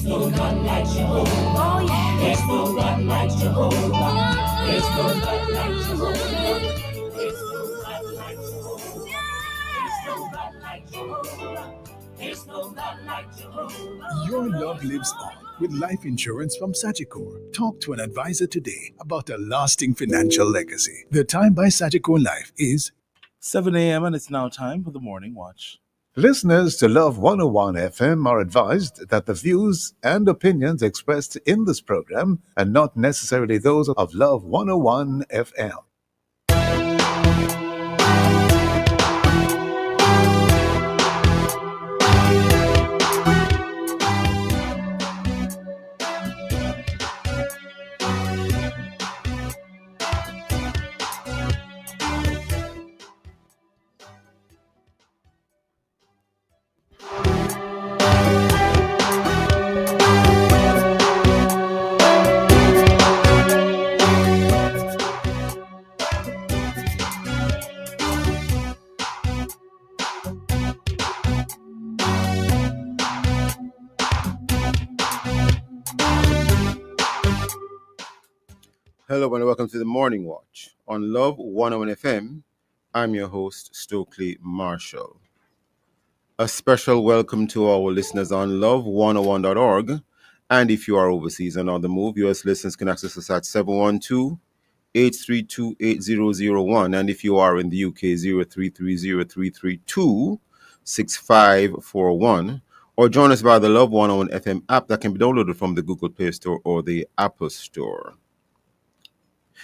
no God like Jehovah. Oh, yeah. There's no God like Jehovah. There's no God like Jehovah. There's no God like Jehovah. There's no God like Jehovah. There's no God like Jehovah. Your love lives on with life insurance from Sagicor. Talk to an advisor today about a lasting financial legacy. The time by Sagicor Life is 7 a.m. and it's now time for the Morning Watch. Listeners to Love 101 FM are advised that the views and opinions expressed in this program are not necessarily those of Love 101 FM. Hello and welcome to the Morning Watch on Love 101 FM. I'm your host, Stokeley Marshall. A special welcome to our listeners on love101.org. And if you are overseas and on the move, US listeners can access us at 712-832-8001. And if you are in the UK, 0330-332-6541. Or join us via the Love 101 FM app that can be downloaded from the Google Play Store or the Apple Store.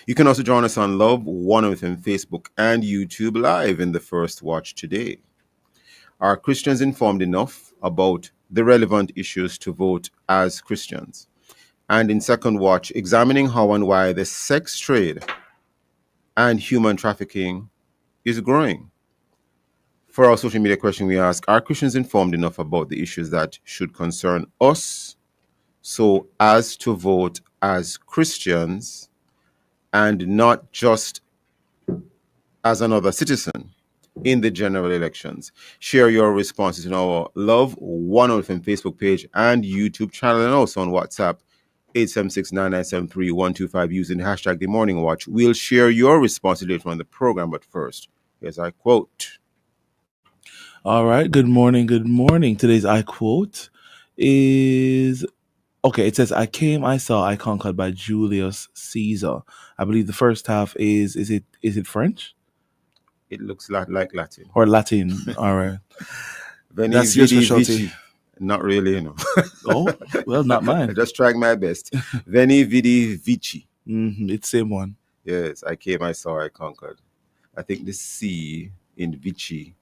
You can also join us on Love 101 FM Facebook and YouTube Live in the First Watch today. Are Christians informed enough about the relevant issues to vote as Christians? And in Second Watch, examining how and why the sex trade and human trafficking is growing. For our social media question, we ask, are Christians informed enough about the issues that should concern us so as to vote as Christians and not just as another citizen in the general elections? Share your responses in our Love 101 Facebook page and YouTube channel, and also on WhatsApp 876-9973-125 using the hashtag The Morning Watch. We'll share your responses later on in the program, but first, here's our quote. All right. Good morning. Good morning. Today's I quote is... Okay, it says, I came, I saw, I conquered by Julius Caesar. I believe the first half is it French? It looks like Latin. Or Latin, all right. Veni, That's your vidi, specialty. vici. Not really, you know. Oh, well, not I mine. just tried my best. Veni, vidi, vici. It's same one. Yes, I came, I saw, I conquered. I think the C in vici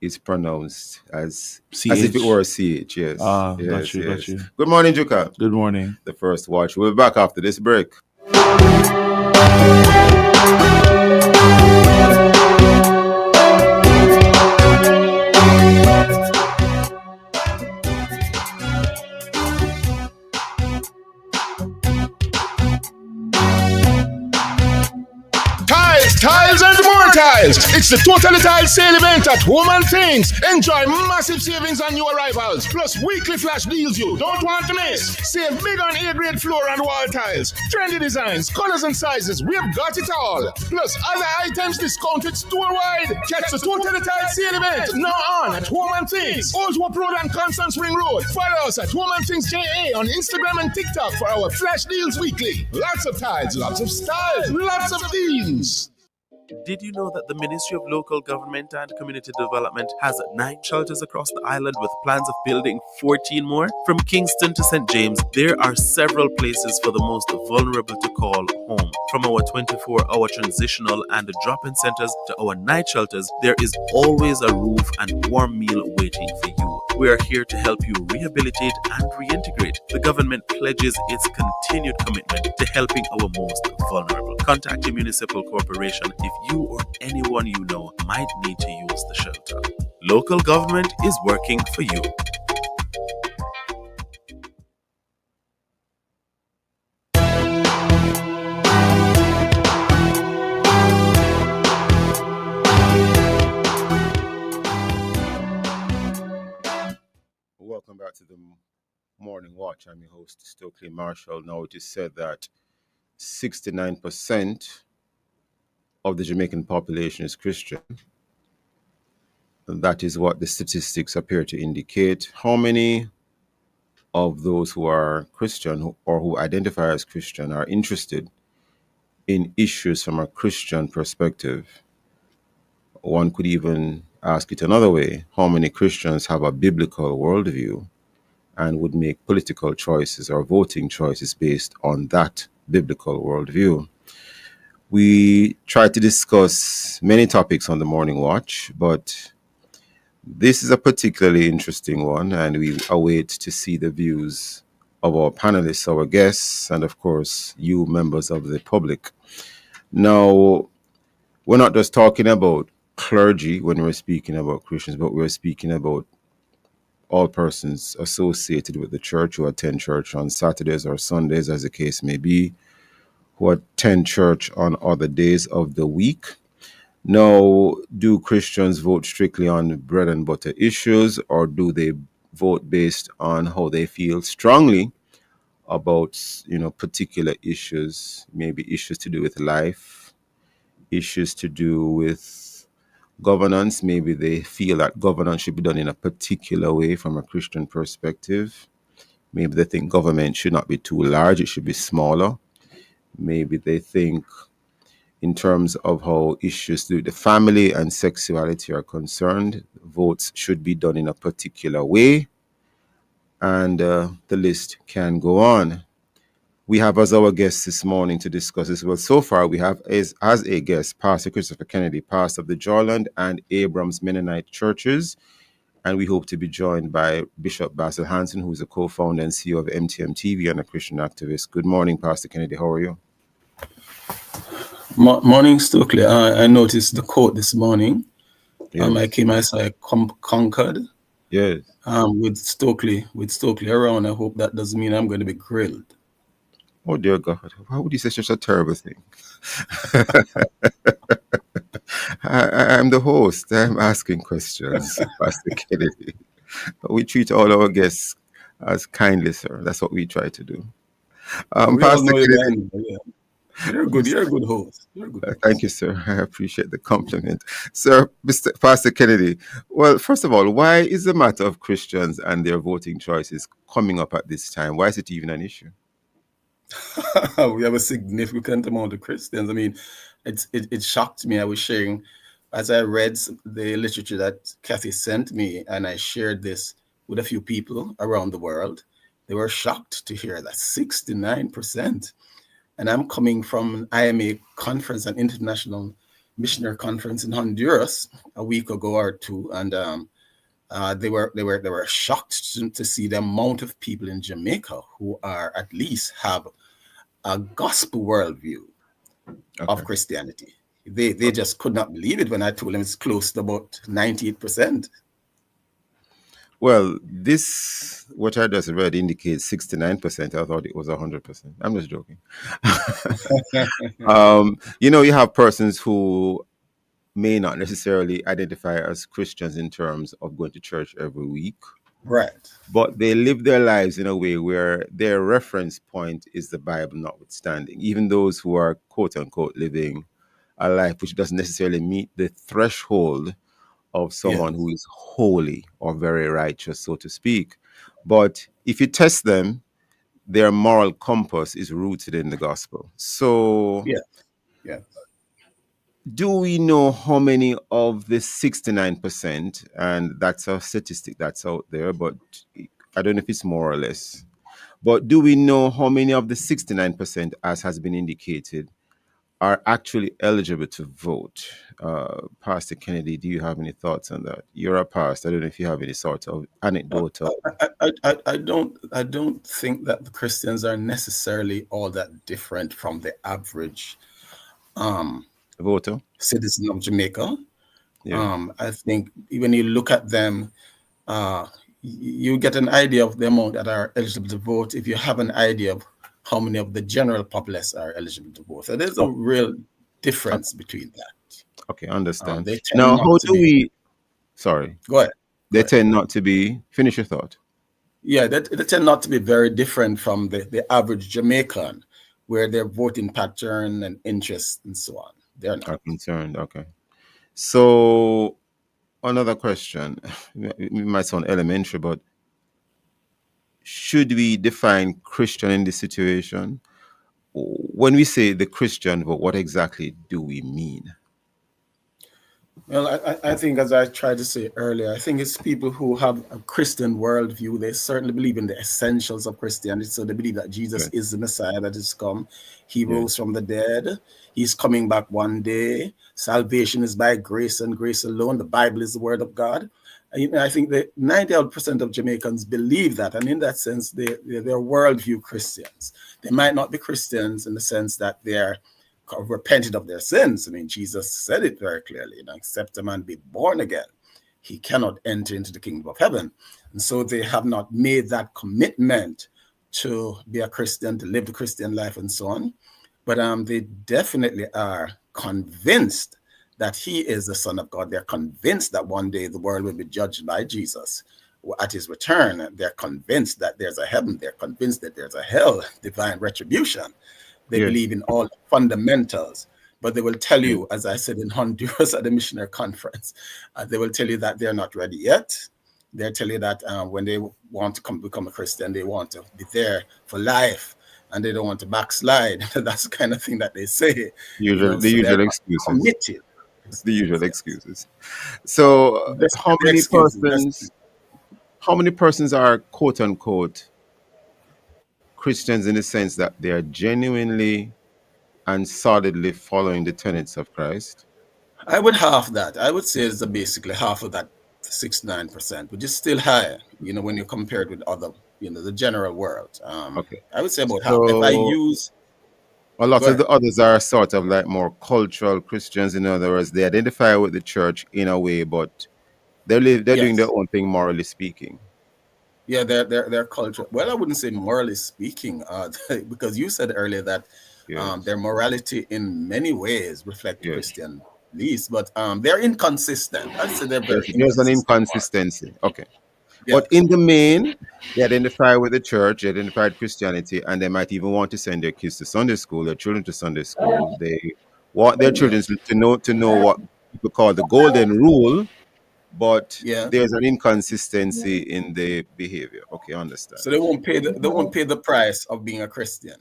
is pronounced as if it were a CH, yes. Got yes. you. Good morning, Juka. Good morning. The First Watch. We'll be back after this break. Tiles and more tiles. It's the Totally Tile sale event at Home and Things. Enjoy massive savings on new arrivals, plus weekly flash deals you don't want to miss. Save big on A-grade floor and wall tiles. Trendy designs, colors and sizes, we've got it all. Plus other items discounted store-wide. Catch the Totally Tile sale event now on at Home and Things, Oswald Road and Constance Ring Road. Follow us at Home and Things JA on Instagram and TikTok for our flash deals weekly. Lots of tiles, lots of styles, lots of deals. Did you know that the Ministry of Local Government and Community Development has 9 shelters across the island with plans of building 14 more? From Kingston to St. James, there are several places for the most vulnerable to call home. From our 24-hour transitional and drop-in centers to our night shelters, there is always a roof and warm meal waiting for you. We are here to help you rehabilitate and reintegrate. The government pledges its continued commitment to helping our most vulnerable. Contact your municipal corporation if you or anyone you know might need to use the shelter. Local government is working for you. Welcome back to the Morning Watch. I'm your host, Stokeley Marshall. Now, it is said that 69% of the Jamaican population is Christian. And that is what the statistics appear to indicate. How many of those who are Christian or who identify as Christian are interested in issues from a Christian perspective? One could even ask it another way. How many Christians have a biblical worldview and would make political choices or voting choices based on that biblical worldview? We try to discuss many topics on the Morning Watch, but this is a particularly interesting one, and we await to see the views of our panelists, our guests, and of course, you members of the public. Now, we're not just talking about clergy when we're speaking about Christians, but we're speaking about all persons associated with the church who attend church on Saturdays or Sundays, as the case may be, who attend church on other days of the week. Now, do Christians vote strictly on bread and butter issues, or do they vote based on how they feel strongly about, particular issues, maybe issues to do with life, issues to do with governance? Maybe they feel that governance should be done in a particular way from a Christian perspective. Maybe they think government should not be too large, it should be smaller. Maybe they think in terms of how issues to the family and sexuality are concerned, votes should be done in a particular way. And the list can go on. We have as our guest this morning to discuss this. Well, so far we have as a guest Pastor Christopher Kennedy, pastor of the Joyland and Abrams Mennonite churches. And we hope to be joined by Bishop Basil Hanson, who is a co-founder and CEO of MTM TV and a Christian activist. Good morning, Pastor Kennedy. How are you? Morning, Stokeley. I noticed the quote this morning. Yes. I came as I conquered. Yes. With Stokeley around. I hope that doesn't mean I'm going to be grilled. Oh, dear God. Why would you say such a terrible thing? I'm the host. I'm asking questions, Pastor Kennedy. We treat all our guests as kindly, sir. That's what we try to do. We Pastor all know you, Kennedy. man. Yeah. You're good. You're a good host. Thank you, sir. I appreciate the compliment. Sir, Mr. Pastor Kennedy, well, first of all, why is the matter of Christians and their voting choices coming up at this time? Why is it even an issue? We have a significant amount of Christians. I mean, it shocked me. I was sharing, as I read the literature that Kathy sent me, and I shared this with a few people around the world. They were shocked to hear that 69%. And I'm coming from an IMA conference, an international missionary conference in Honduras a week ago or two, and they were shocked to see the amount of people in Jamaica who are at least have a gospel worldview of Christianity. They just could not believe it when I told them it's close to about 98%. Well, this, what I just read, indicates 69%. I thought it was 100%. I'm just joking. You have persons who may not necessarily identify as Christians in terms of going to church every week. Right. But they live their lives in a way where their reference point is the Bible notwithstanding. Even those who are, quote unquote, living a life which doesn't necessarily meet the threshold of someone who is holy or very righteous, so to speak. But if you test them, their moral compass is rooted in the gospel. So do we know how many of the 69%, and that's a statistic that's out there, but I don't know if it's more or less, but do we know how many of the 69%, as has been indicated, are actually eligible to vote? Pastor Kennedy, do you have any thoughts on that? You're a pastor. I don't know if you have any sort of anecdote. I don't think that the Christians are necessarily all that different from the average voter citizen of Jamaica. Yeah. I think when you look at them, you get an idea of the amount that are eligible to vote if you have an idea of how many of the general populace are eligible to vote. So there's a real difference between that. Okay, understand. They tend Now, not how to do be, we... Sorry. Go ahead. They tend not to be... Finish your thought. Yeah, they tend not to be very different from the average Jamaican, where their voting pattern and interests and so on. They're not. Are concerned. Okay. So another question. It might sound elementary, but should we define Christian in this situation? When we say the Christian vote, what exactly do we mean? Well, I think, as I tried to say earlier, I think it's people who have a Christian worldview. They certainly believe in the essentials of Christianity. So they believe that Jesus Yes. is the Messiah that has come. He Yes. rose from the dead. He's coming back one day. Salvation is by grace and grace alone. The Bible is the word of God. I think that 90% of Jamaicans believe that. And in that sense, they're worldview Christians. They might not be Christians in the sense that they're repented of their sins. I mean, Jesus said it very clearly, except a man be born again, he cannot enter into the kingdom of heaven. And so they have not made that commitment to be a Christian, to live the Christian life and so on. But they definitely are convinced that he is the Son of God. They're convinced that one day the world will be judged by Jesus at his return. They're convinced that there's a heaven. They're convinced that there's a hell, divine retribution. They Yes. believe in all fundamentals, but they will tell you, as I said in Honduras at the missionary conference, they will tell you that they're not ready yet. They'll tell you that when they want to become a Christian, they want to be there for life and they don't want to backslide. That's the kind of thing that they say. The So usual they're not excuses. committed. It's the usual excuses. So, That's how the many excuses. persons? How many persons are quote unquote Christians in the sense that they are genuinely and solidly following the tenets of Christ? I would half that. I would say it's basically half of that 69%, which is still high, when you compare it with other, the general world. Okay. I would say about half. If I use a lot Go of the ahead. others are sort of like more cultural Christians. In other words, they identify with the church in a way, but they're doing their Yes. own thing, morally speaking. Yeah, their culture. Well, I wouldn't say morally speaking, because you said earlier that Yes. their morality in many ways reflect Yes. Christian beliefs, but they're inconsistent. I'd say they're very There's an inconsistent. inconsistency. Okay. But Yes. in the main, they identify with the church, they identify with Christianity, and they might even want to send their kids to Sunday school, their children to Sunday school. They want their children Yes. to know what people call the golden rule, but Yeah. there's an inconsistency in the behavior. Okay, I understand. So they won't pay the price of being a Christian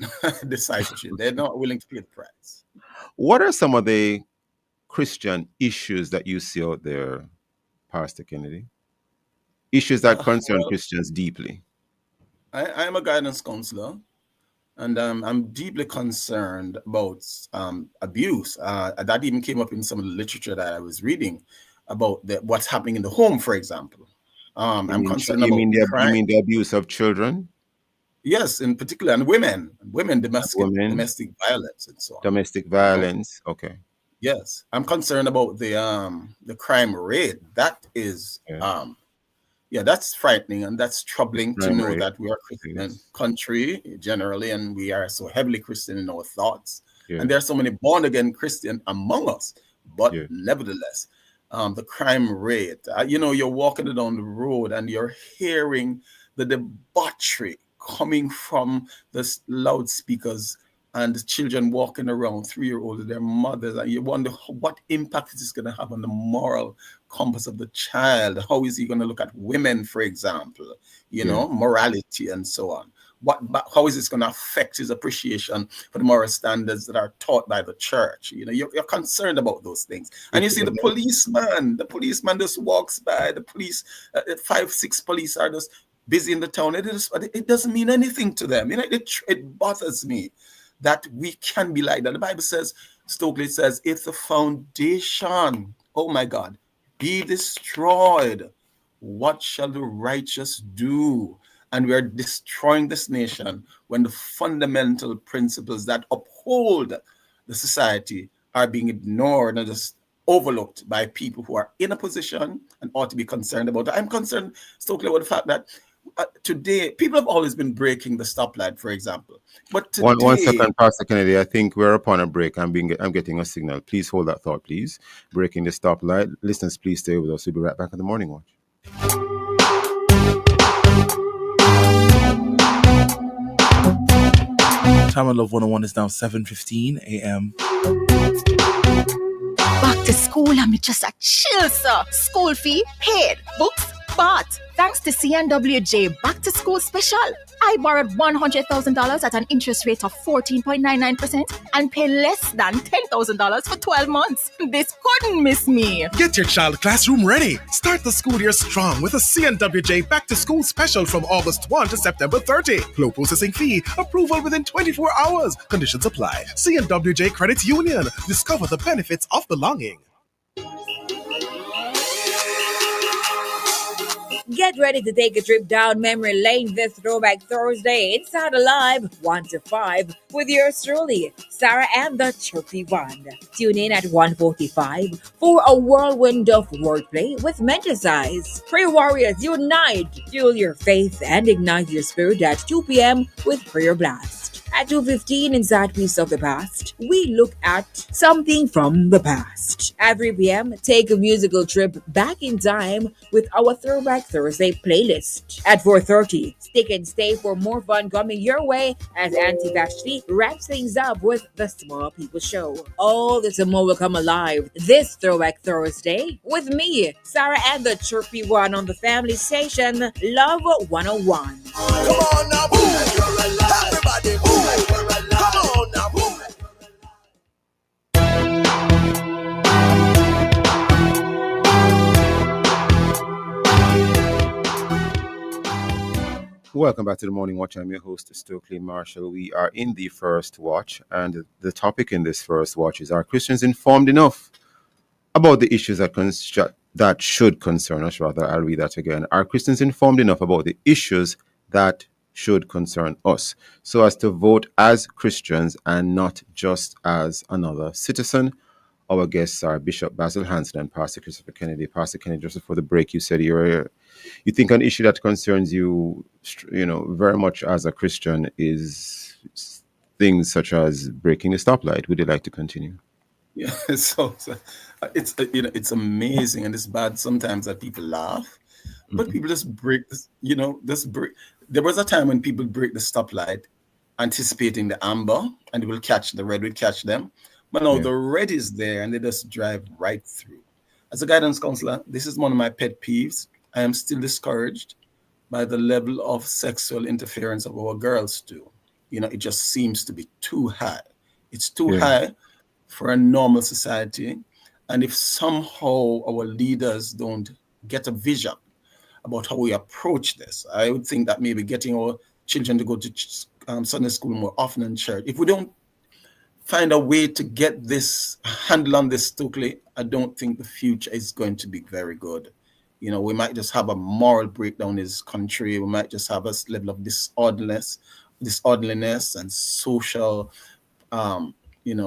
discipleship. They're not willing to pay the price. What are some of the Christian issues that you see out there, Pastor Kennedy? Issues that concern Well, Christians deeply. I am a guidance counselor, and I'm deeply concerned about abuse. That even came up in some of the literature that I was reading about what's happening in the home, for example. I'm concerned about You crime. mean the abuse of children, Yes, in particular, and women, women, domestic violence, and so on. domestic violence? Okay. Yes, I'm concerned about the crime rate. That is Yeah. that's frightening and that's troubling to Crime know rate. that we are a Christian Yes. country generally, and we are so heavily Christian in our thoughts. Yeah. And there are so many born again Christian among us, but Yeah. nevertheless, the crime rate. You're walking down the road and you're hearing the debauchery coming from the loudspeakers and the children walking around, 3-year-olds, their mothers, and you wonder what impact is this going to have on the moral compass of the child. How is he going to look at women, for example, morality and so on? How is this going to affect his appreciation for the moral standards that are taught by the church? You're concerned about those things. And you see the policeman just walks by, the police, 5-6 police are just busy in the town. It doesn't mean anything to them. It bothers me that we can be like that. The Bible says, Stokeley says, if the foundation, oh my God, be destroyed, what shall the righteous do? And we are destroying this nation when the fundamental principles that uphold the society are being ignored and just overlooked by people who are in a position and ought to be concerned about it. I'm concerned, Stokely, about the fact that today, people have always been breaking the stoplight, for example. But today, One second, Pastor Kennedy. I think we're upon a break. I'm getting a signal. Please hold that thought, please. Breaking the stoplight. Listeners, please stay with us. We'll be right back in the Morning Watch. time on Love 101 is now 7:15 a.m. Back to school, I'm just a chill, sir. School fee paid, books bought. Thanks to CNWJ Back to School Special. I borrowed $100,000 at an interest rate of 14.99% and pay less than $10,000 for 12 months. This couldn't miss me. Get your child classroom ready. Start the school year strong with a CNWJ Back to School Special from August 1 to September 30. Low processing fee. Approval within 24 hours. Conditions apply. CNWJ Credit Union. Discover the benefits of belonging. Get ready to take a trip down memory lane this Throwback Thursday inside Alive 1 to 5 with yours truly, Sarah and the Chirpy One. Tune in at 1:45 for a whirlwind of wordplay with Menticize. Prayer Warriors unite, fuel your faith and ignite your spirit at 2 p.m. with Prayer Blast. At 2:15 inside Piece of the Past, we look at something from the past. At 3 p.m., take a musical trip back in time with our Throwback Thursday playlist. At 4:30, stick and stay for more fun coming your way as Auntie Vashti wraps things up with the Small People Show. All this and more will come alive this Throwback Thursday with me, Sarah and the Chirpy One on the family station, Love 101. Come on now, boom. Everybody, boom. Come on now, boom. Welcome back to the Morning Watch. I'm your host, Stokeley Marshall. We are in the first watch, and the topic in this first watch is: are Christians informed enough about the issues that should concern us? Rather, I'll read that again. Are Christians informed enough about the issues that should concern us, so as to vote as Christians and not just as another citizen? Our guests are Bishop Basil Hanson and Pastor Christopher Kennedy. Pastor Kennedy, just before the break, you said you think an issue that concerns you, very much as a Christian is things such as breaking the stoplight. Would you like to continue? Yeah, so it's it's amazing, and it's bad sometimes that people laugh, but people just break this. There was a time when people break the stoplight, anticipating the amber, and the red will catch them. But now the red is there, and they just drive right through. As a guidance counselor, this is one of my pet peeves. I am still discouraged by the level of sexual interference of our girls too. It just seems to be too high. It's too high for a normal society. And if somehow our leaders don't get a vision about how we approach this, I would think that maybe getting our children to go to Sunday school more often in church, if we don't find a way to get this handle on this Stokeley, I don't think the future is going to be very good. We might just have a moral breakdown in this country. We might just have a level of disorderliness and social,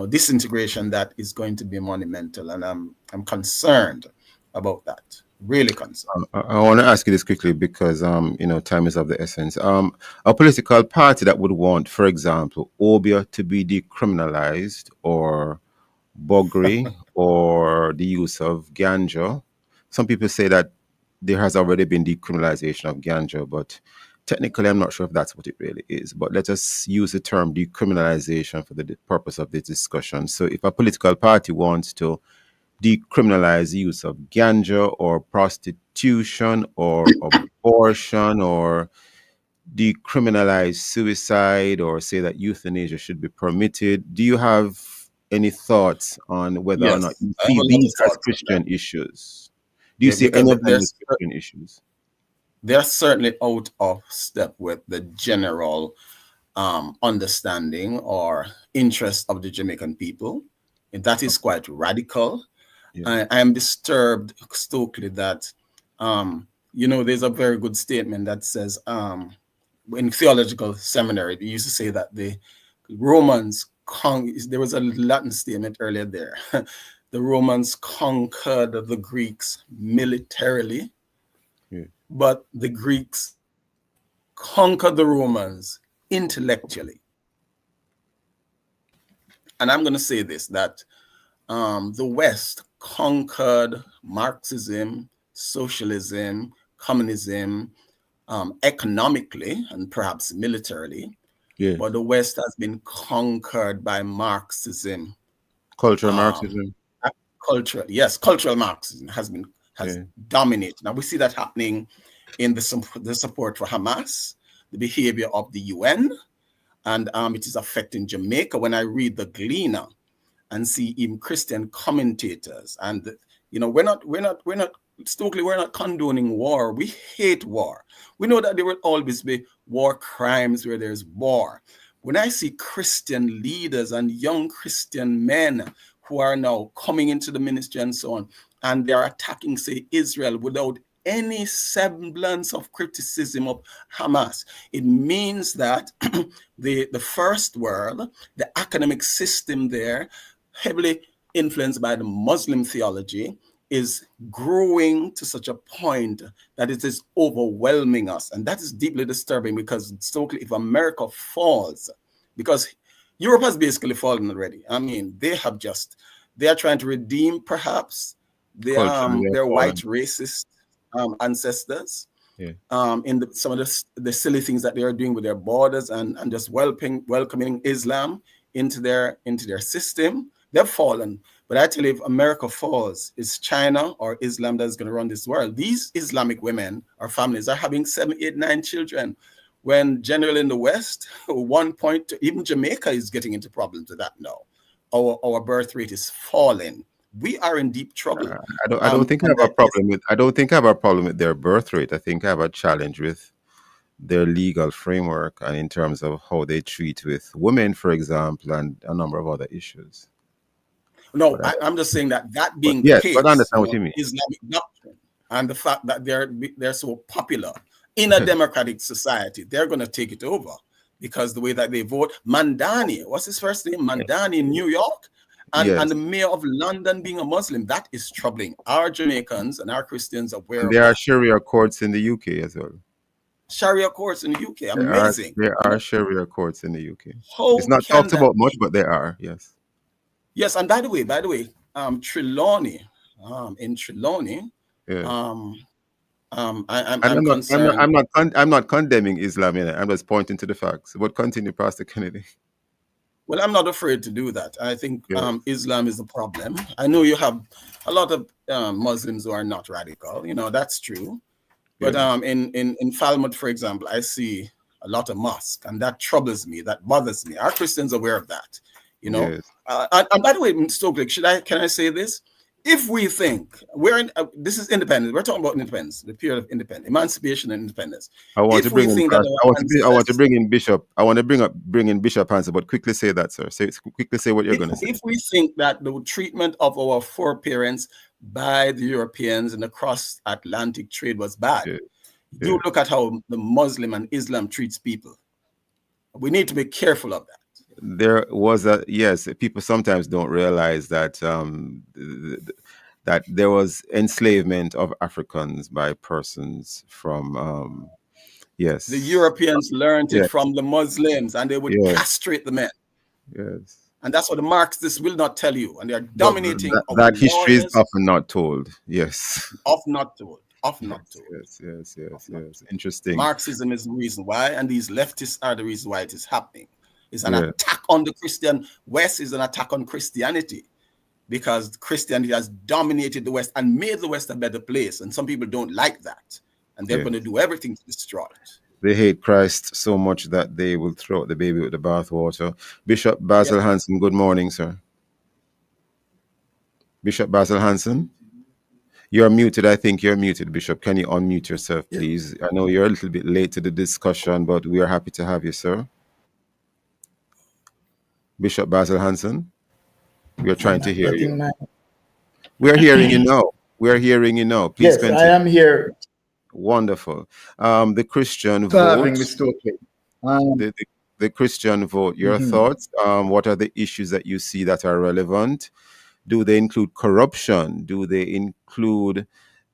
disintegration that is going to be monumental. And I'm concerned about that. Really concerned. I want to ask you this quickly because, time is of the essence. A political party that would want, for example, Obia to be decriminalized, or buggery, or the use of ganja. Some people say that there has already been decriminalization of ganja, but technically I'm not sure if that's what it really is. But let us use the term decriminalization for the purpose of this discussion. So if a political party wants to decriminalize the use of ganja or prostitution or abortion, or decriminalize suicide, or say that euthanasia should be permitted, do you have any thoughts on whether or not you see these as Christian issues? Do you see any of them as Christian issues? They're certainly out of step with the general understanding or interest of the Jamaican people. And that is quite radical. I am disturbed, Stokeley, that, there's a very good statement that says, in theological seminary, they used to say that the Romans, there was a Latin statement earlier there. The Romans conquered the Greeks militarily, but the Greeks conquered the Romans intellectually. And I'm going to say this, that the West conquered Marxism, socialism, communism, economically and perhaps militarily, Yes. but the West has been conquered by Marxism. Cultural Marxism. Cultural Marxism has Yeah. dominated. Now we see that happening in the support for Hamas, the behavior of the UN, and it is affecting Jamaica. When I read the Gleaner and see even Christian commentators, and we're not Stokely, we're not condoning war. We hate war. We know that there will always be war crimes where there's war. When I see Christian leaders and young Christian men who are now coming into the ministry and so on, and they're attacking, say, Israel without any semblance of criticism of Hamas, it means that the first world, the academic system there, heavily influenced by the Muslim theology, is growing to such a point that it is overwhelming us. And that is deeply disturbing, because Stokely, if America falls, because Europe has basically fallen already. I mean, they are trying to redeem perhaps their white racist ancestors. Yeah. In some of the silly things that they are doing with their borders and just welcoming Islam into their system. They've fallen. But I tell you, if America falls, it's China or Islam that's going to run this world. These Islamic women or families are having 7, 8, 9 children, when generally in the West, even Jamaica is getting into problems with that now. Our birth rate is falling. We are in deep trouble. I don't think I have a problem with their birth rate. I think I have a challenge with their legal framework and in terms of how they treat with women, for example, and a number of other issues. No, I'm just saying that being the case, but I understand what you mean. Islamic doctrine and the fact that they're so popular in a democratic society, they're going to take it over, because the way that they vote. Mandani, what's his first name? Mandani in New York, and the mayor of London being a Muslim. That is troubling. Our Jamaicans and our Christians are aware. There are Sharia courts in the UK as well. Sharia courts in the UK, amazing. There are Sharia courts in the UK. It's not talked about much, but there are. Yes. Yes, and by the way, Trelawney, in Trelawney, I'm not condemning Islam in it. I'm just pointing to the facts. But continue, Pastor Kennedy. Well, I'm not afraid to do that. I think Islam is the problem. I know you have a lot of Muslims who are not radical. That's true. But in Falmouth, for example, I see a lot of mosques, and that troubles me. That bothers me. Our Christians are aware of that. And by the way, Stokely, can I say this? If we think this is independence, we're talking about independence, the period of independence, emancipation and independence. I want to bring in Bishop. I want to bring in Bishop Hansen, but quickly say that, sir. Quickly say what you're going to say. If we think that the treatment of our foreparents by the Europeans in the cross-Atlantic trade was bad, do look at how the Muslim and Islam treats people. We need to be careful of that. There was people sometimes don't realize that that there was enslavement of Africans by persons from the Europeans learned it from the Muslims, and they would castrate the men. Yes. And that's what the Marxists will not tell you, and they are dominating. That history is often not told. Yes. Often not told. Yes. Interesting. Marxism is the reason why, and these leftists are the reason why it is happening. It's an attack on the Christian West, is an attack on Christianity, because Christianity has dominated the West and made the West a better place. And some people don't like that, and they're going to do everything to destroy it. They hate Christ so much that they will throw out the baby with the bathwater. Bishop Basil Hansen, good morning, sir. Bishop Basil Hansen? You're muted. I think you're muted, Bishop. Can you unmute yourself, please? I know you're a little bit late to the discussion, but we are happy to have you, sir. Bishop Basil Hansen, we are trying to hear you. We are hearing you now. We are hearing you now. Please continue. I am here. Wonderful. The Christian vote. The Christian vote. Your thoughts? What are the issues that you see that are relevant? Do they include corruption? Do they include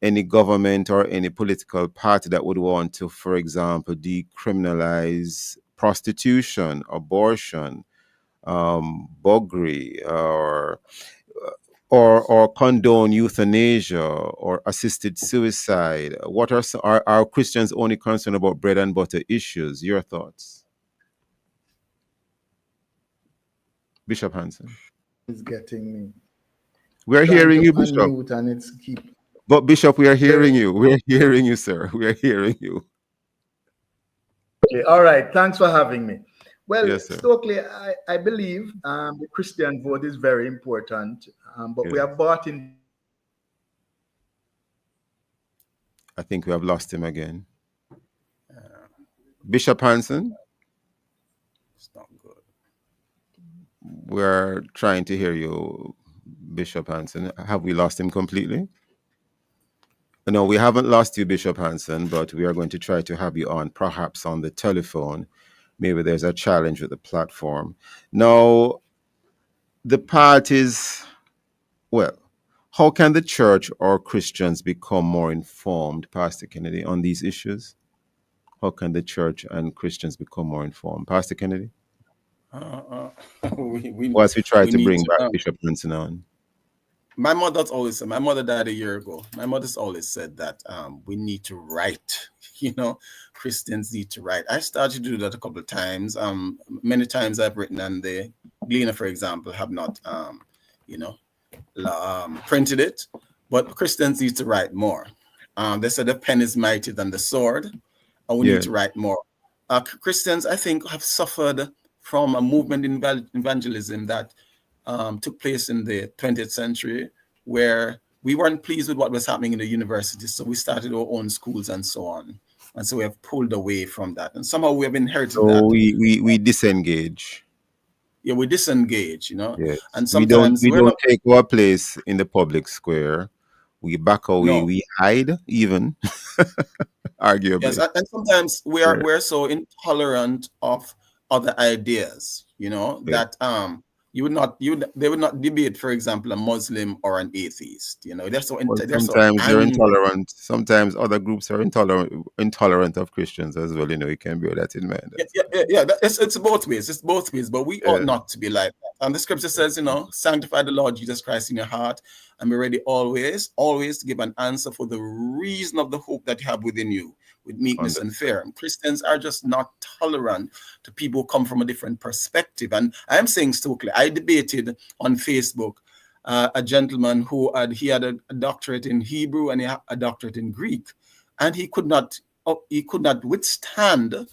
any government or any political party that would want to, for example, decriminalize prostitution, abortion, buggery, or condone euthanasia or assisted suicide? What are Christians only concerned about bread and butter issues? Your thoughts? Bishop Hanson. It's getting me. We're Trying hearing to you, Bishop. unmute and it's keep. But Bishop, we are hearing you. We're hearing you, sir. We are hearing you. Okay, all right. Thanks for having me. Well, Yes, sir. Stokeley, I believe the Christian vote is very important, but we Yeah. are bought in. I think we have lost him again. Bishop Hanson, It's not good. we're trying to hear you, Bishop Hanson. Have we lost him completely? No, we haven't lost you, Bishop Hanson, but we are going to try to have you on, perhaps on the telephone. Maybe there's a challenge with the platform. Now, the part is, well, how can the church or Christians become more informed, Pastor Kennedy, on these issues? How can the church and Christians become more informed? Pastor Kennedy? Once we try we to need bring to. back Bishop Hanson on. My mother's always said, my mother died a year ago. My mother's always said that we need to write. Christians need to write. I started to do that a couple of times. Many times I've written, and the Gleaner, for example, have not, printed it. But Christians need to write more. They said the pen is mightier than the sword, and we need to write more. Christians, I think, have suffered from a movement in evangelism that took place in the 20th century, where we weren't pleased with what was happening in the universities. So we started our own schools and so on. And so we have pulled away from that. And somehow we have inherited So that. we disengage. Yeah, we disengage, Yes. And sometimes we don't take our place in the public square. We back away. No. We hide, even arguably. Yes, and sometimes we're so intolerant of other ideas, that they would not debate, for example, a Muslim or an atheist. They're so sometimes they're intolerant. Sometimes other groups are intolerant of Christians as well. You can bear that in mind. Yeah. It's both ways. It's both ways. But we ought not to be like that. And the scripture says, sanctify the Lord Jesus Christ in your heart, and be ready always to give an answer for the reason of the hope that you have within you, with meekness and fear. And Christians are just not tolerant to people who come from a different perspective. And I'm saying, Stokeley, I debated on Facebook a gentleman who had a doctorate in Hebrew and a doctorate in Greek, and he could not withstand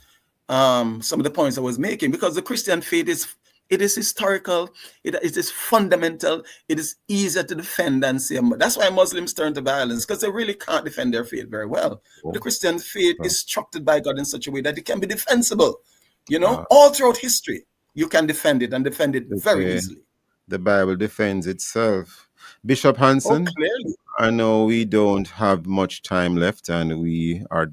some of the points I was making, because the Christian faith is historical, it is fundamental, it is easier to defend than say. That's why Muslims turn to violence, because they really can't defend their faith very well. But the Christian faith is structured by God in such a way that it can be defensible. All throughout history, you can defend it, and defend it very easily. The Bible defends itself. Bishop Hanson, I know we don't have much time left, and we are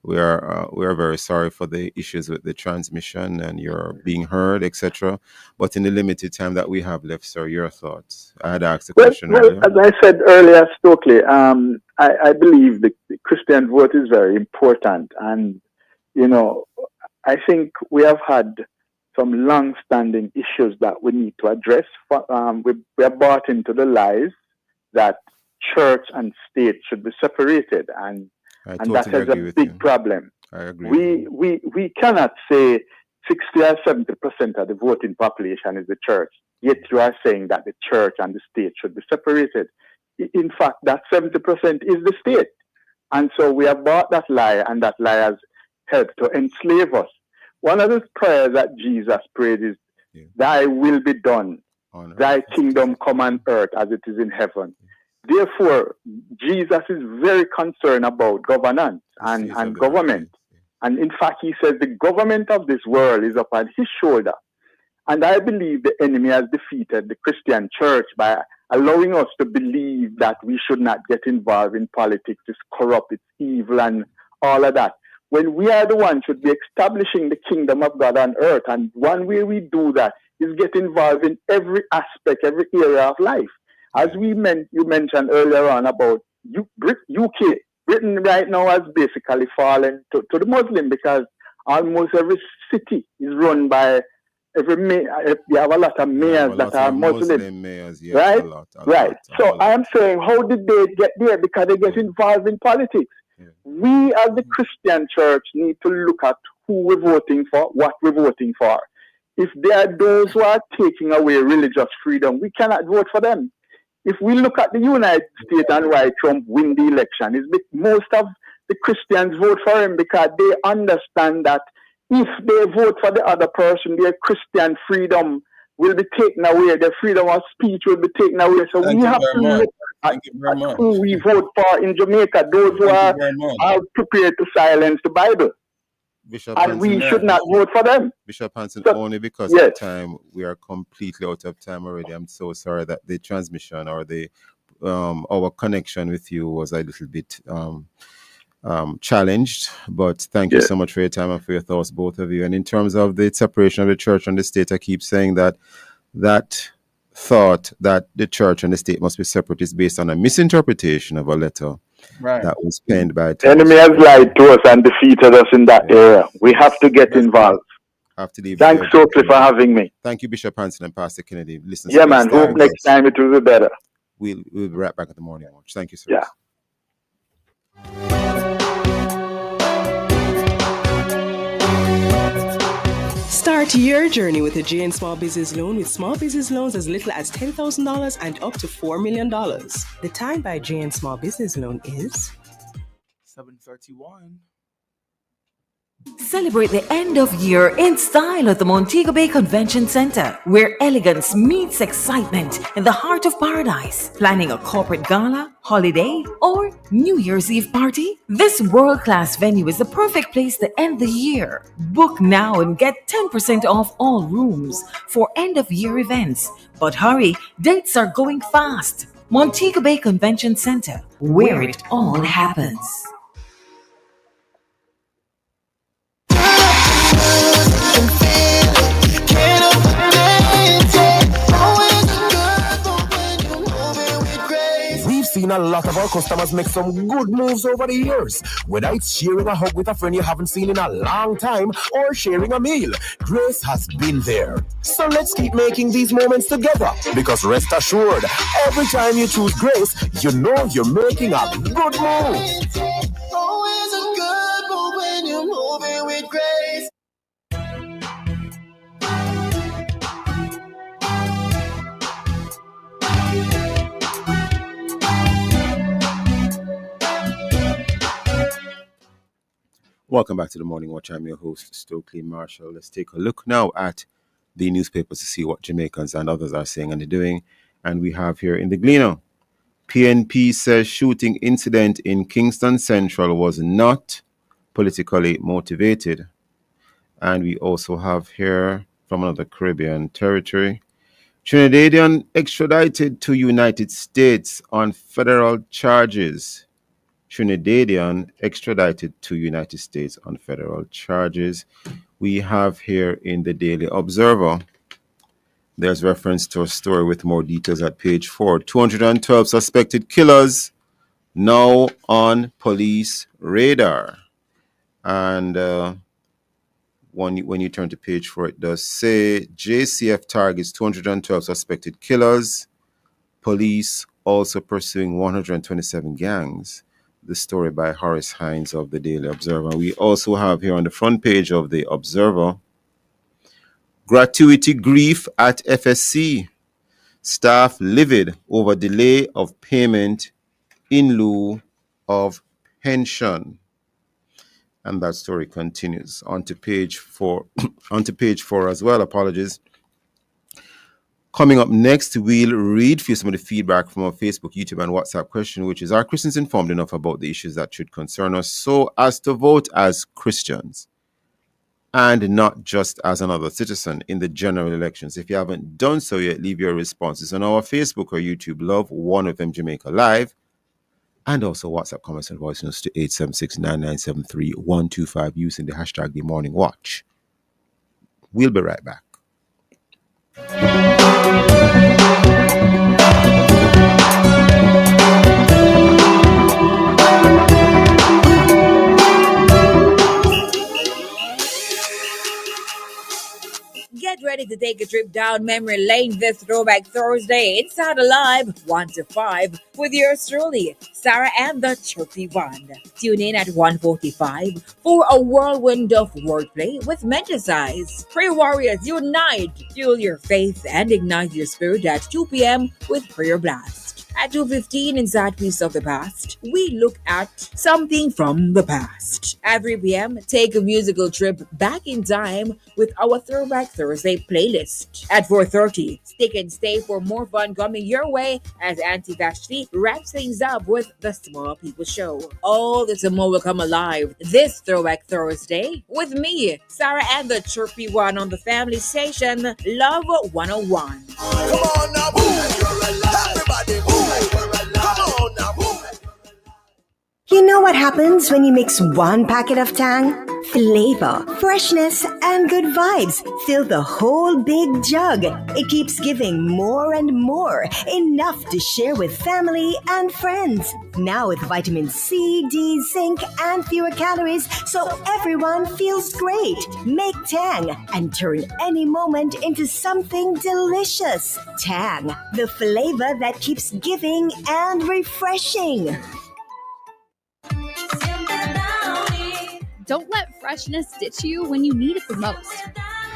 very sorry for the issues with the transmission and your being heard, etc. But in the limited time that we have left, sir, your thoughts. I had asked a question earlier. As I said earlier, Stokeley, I believe the Christian vote is very important. And, I think we have had some long-standing issues that we need to address. We are bought into the lies that church and state should be separated, and that is a big problem. I agree. We cannot say 60 or 70% of the voting population is the church, yet you are saying that the church and the state should be separated. In fact, that 70% is the state. And so we have bought that lie, and that lie has helped to enslave us. One of the prayers that Jesus prayed is, thy will be done, thy kingdom come on earth as it is in heaven. Therefore, Jesus is very concerned about governance and government. And in fact, he says the government of this world is upon his shoulder. And I believe the enemy has defeated the Christian church by allowing us to believe that we should not get involved in politics. It's corrupt, it's evil, and all of that. When we are the ones should be establishing the kingdom of God on earth. And one way we do that is get involved in every aspect, every area of life. As you mentioned earlier on about UK, Britain right now has basically fallen to the Muslim, because almost every city is run by you have a lot of mayors that are Muslim mayors, yes, right? A lot. So I am saying, how did they get there? Because they get involved in politics. Yeah. We as the Christian church need to look at who we're voting for, what we're voting for. if they are those who are taking away religious freedom, we cannot vote for them. If we look at the United States and why Trump win the election, most of the Christians vote for him because they understand that if they vote for the other person, their Christian freedom will be taken away, their freedom of speech will be taken away. So we have to look at who we vote for in Jamaica, those who are prepared to silence the Bible. Bishop and Hanson, we should not vote for them. Bishop Hanson, So, only because yes. of time, we are completely out of time already. I'm so sorry that the transmission or the our connection with you was a little bit challenged. But thank you so much for your time and for your thoughts, both of you. And in terms of the separation of the church and the state, I keep saying that thought that the church and the state must be separate is based on a misinterpretation of a letter that was penned by the enemy has lied to us and defeated us in that area. We have to get involved. Have to leave. Thanks, Stokeley, for having me. Thank you, Bishop Hanson and Pastor Kennedy. Listen, yeah, man. Hope next time it will be better. We'll be right back at the morning watch. Thank you, sir. Yeah. Start your journey with a JN Small Business Loan with small business loans as little as $10,000 and up to $4 million. The time by JN Small Business Loan is 7:31. Celebrate the end of year in style at the Montego Bay Convention Center, where elegance meets excitement in the heart of paradise. Planning a corporate gala, holiday, or New Year's Eve party? This world-class venue is the perfect place to end the year. Book now and get 10% off all rooms for end-of-year events. But hurry, dates are going fast. Montego Bay Convention Center, where it all happens. We've seen a lot of our customers make some good moves over the years. Whether it's sharing a hug with a friend you haven't seen in a long time or sharing a meal, Grace has been there. So let's keep making these moments together, because rest assured, every time you choose Grace, you know you're making a good move. Always a good move when you're moving with Grace. Welcome back to the Morning Watch. I'm your host, Stokeley Marshall. Let's take a look now at the newspapers to see what Jamaicans and others are saying and doing. And we have here in the Gleaner, PNP says shooting incident in Kingston Central was not politically motivated. And we also have here from another Caribbean territory, Trinidadian extradited to United States on federal charges. Trinidadian extradited to United States on federal charges. We have here in the Daily Observer, there's reference to a story with more details at page 4. 212 suspected killers now on police radar. And when you turn to page 4, it does say JCF targets 212 suspected killers. Police also pursuing 127 gangs. The story by Horace Hines of the Daily Observer. We also have here on the front page of the Observer, gratuity grief at FSC. Staff livid over delay of payment in lieu of pension. And that story continues on to page 4. On to page 4 as well. Apologies. Coming up next, we'll read for you some of the feedback from our Facebook, YouTube, and WhatsApp question, which is, are Christians informed enough about the issues that should concern us so as to vote as Christians and not just as another citizen in the general elections? If you haven't done so yet, leave your responses on our Facebook or YouTube, Love One of Them Jamaica Live, and also WhatsApp comments and voice notes to 876-9973-125 using the hashtag The Morning Watch. We'll be right back. Get ready to take a trip down memory lane this Throwback Thursday. Inside Alive 1 to 5 with yours truly, Sarah and the Chirpy One. Tune in at 1:45 for a whirlwind of wordplay with Mental-Size. Prayer Warriors unite, fuel your faith, and ignite your spirit at 2 p.m. with Prayer Blast. At 2:15 inside Piece of the Past, we look at something from the past. At 3 p.m., take a musical trip back in time with our Throwback Thursday playlist. At 4:30, stick and stay for more fun coming your way as Auntie Vashti wraps things up with the Small People Show. All this and more will come alive this Throwback Thursday with me, Sarah and the Chirpy One on the family station, Love 101. Come on now, boom. Everybody, boom. Come on now, boom. You know what happens when you mix one packet of Tang? Flavor, freshness, and good vibes fill the whole big jug. It keeps giving more and more, enough to share with family and friends. Now with vitamin C, D, zinc, and fewer calories, so everyone feels great. Make Tang and turn any moment into something delicious. Tang, the flavor that keeps giving and refreshing. Don't let freshness ditch you when you need it the most.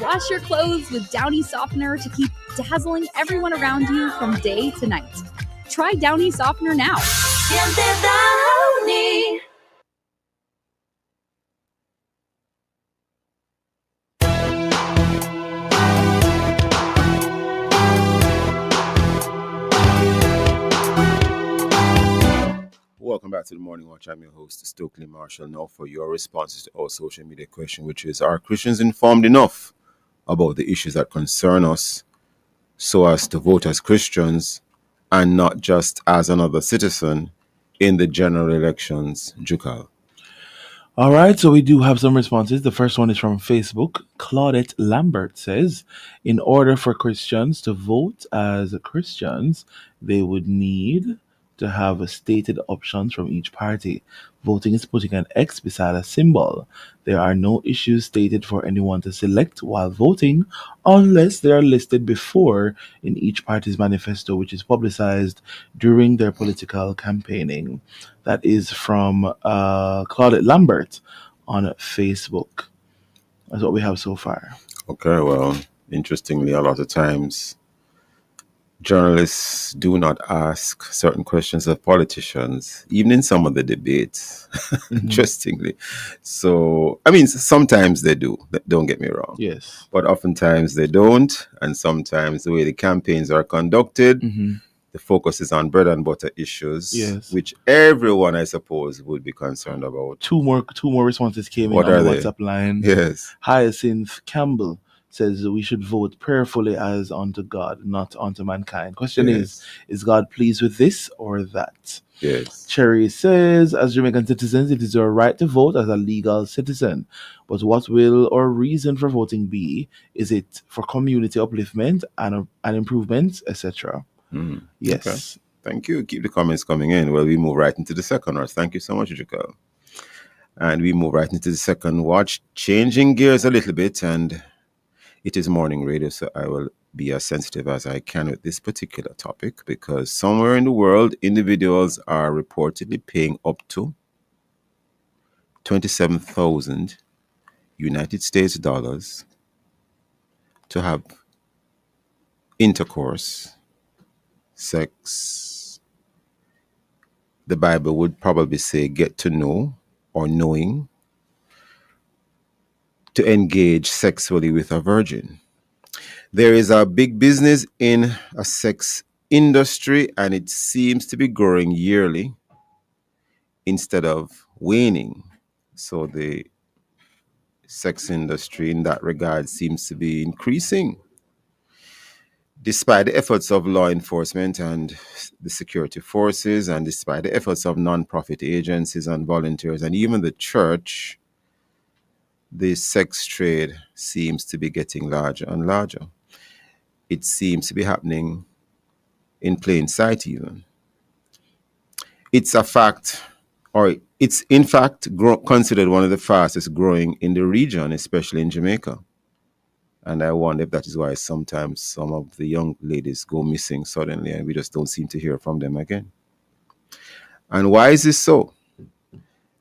Wash your clothes with Downy Softener to keep dazzling everyone around you from day to night. Try Downy Softener now. Welcome back to the Morning Watch. I'm your host, Stokeley Marshall. Now for your responses to our social media question, which is, are Christians informed enough about the issues that concern us so as to vote as Christians and not just as another citizen in the general elections, Jukal? All right, so we do have some responses. The first one is from Facebook. Claudette Lambert says, in order for Christians to vote as Christians, they would need to have stated options from each party. Voting is putting an X beside a symbol. There are no issues stated for anyone to select while voting unless they are listed before in each party's manifesto, which is publicized during their political campaigning. That is from Claudette Lambert on Facebook. That's what we have so far. Okay, well, interestingly, a lot of times journalists do not ask certain questions of politicians, even in some of the debates, interestingly. So, I mean, sometimes they do, don't get me wrong. Yes. But oftentimes they don't. And sometimes the way the campaigns are conducted, the focus is on bread and butter issues, Yes. which everyone, I suppose, would be concerned about. Two more responses came What in on are the they? WhatsApp line. Yes. Hyacinth Campbell says we should vote prayerfully as unto God, not unto mankind. Question Yes. is God pleased with this or that? Yes. Cherry says, as Jamaican citizens, it is your right to vote as a legal citizen. But what will or reason for voting be? Is it for community upliftment and improvement, etc.? Yes. Okay. Thank you. Keep the comments coming in. Well, we move right into the second watch. Thank you so much, Jacob. And we move right into the second watch, changing gears a little bit. And it is morning radio, so I will be as sensitive as I can with this particular topic, because somewhere in the world, individuals are reportedly paying up to 27,000 United States dollars to have intercourse, sex. The Bible would probably say get to know or knowing, to engage sexually with a virgin. There is a big business in a sex industry, and it seems to be growing yearly instead of waning. So the sex industry in that regard seems to be increasing, despite the efforts of law enforcement and the security forces, and despite the efforts of non-profit agencies and volunteers, and even the church. The sex trade seems to be getting larger and larger. It seems to be happening in plain sight even. It's a fact, or it's in fact considered one of the fastest growing in the region, especially in Jamaica. And I wonder if that is why sometimes some of the young ladies go missing suddenly and we just don't seem to hear from them again. And why is this so?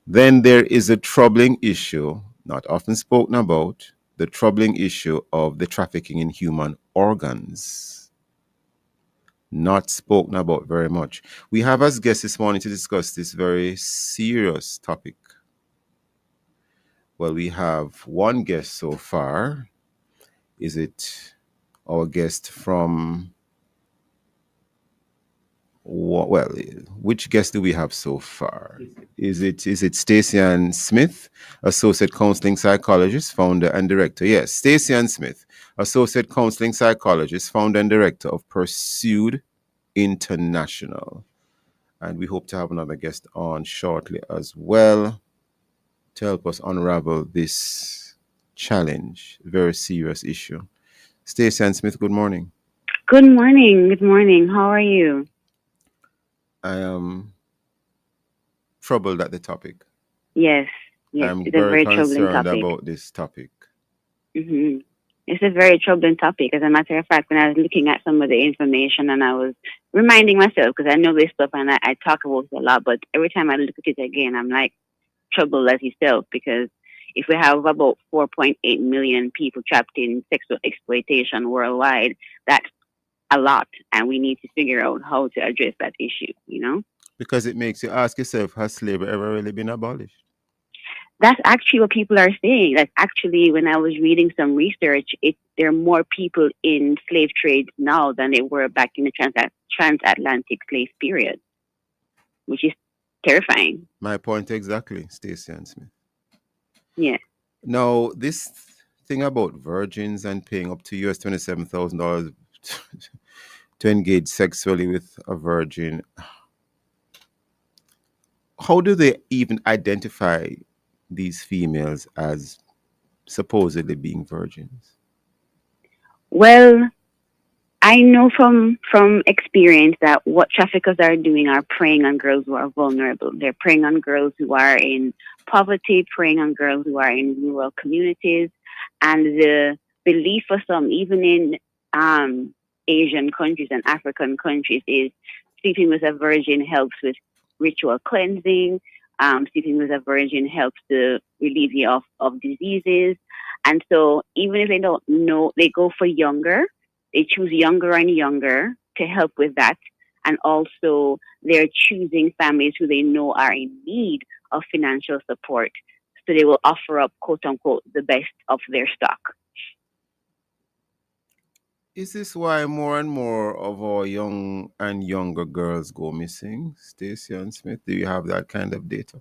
Then there is a troubling issue, not often spoken about, the troubling issue of the trafficking in human organs. Not spoken about very much. We have as guests this morning to discuss this very serious topic. Well, we have one guest so far. Is it our guest from... Well, which guest do we have so far? Is it Stacey Ann Smith, Associate Counseling Psychologist, Founder and Director? Yes, Stacey Ann Smith, Associate Counseling Psychologist, Founder and Director of Pursued International. And we hope to have another guest on shortly as well to help us unravel this challenge, very serious issue. Stacey Ann Smith, good morning. Good morning. Good morning. How are you? I am troubled at the topic. Yes, I'm it's a very troubling concerned topic. about this topic. hmm It's a very troubling topic. As a matter of fact, when I was looking at some of the information and I was reminding myself, because I know this stuff and I talk about it a lot, but every time I look at it again, I'm like troubled as yourself, because if we have about 4.8 million people trapped in sexual exploitation worldwide, that's a lot, and we need to figure out how to address that issue, Because it makes you ask yourself, has slavery ever really been abolished? That's actually what people are saying. Like, actually, when I was reading some research, there are more people in slave trade now than there were back in the transatlantic slave period, which is terrifying. My point exactly, Stacey Ann Smith. Yeah. Now, this thing about virgins and paying up to US $27,000 to engage sexually with a virgin, how do they even identify these females as supposedly being virgins? Well, I know from experience that what traffickers are doing are preying on girls who are vulnerable. They're preying on girls who are in poverty, preying on girls who are in rural communities. And the belief for some, even in Asian countries and African countries, is sleeping with a virgin helps with ritual cleansing. Sleeping with a virgin helps to relieve you of diseases. And so even if they don't know, they go for younger. They choose younger and younger to help with that. And also they're choosing families who they know are in need of financial support. So they will offer up, quote unquote, the best of their stock. Is this why more and more of our young and younger girls go missing, Stacey Ann Smith? Do you have that kind of data?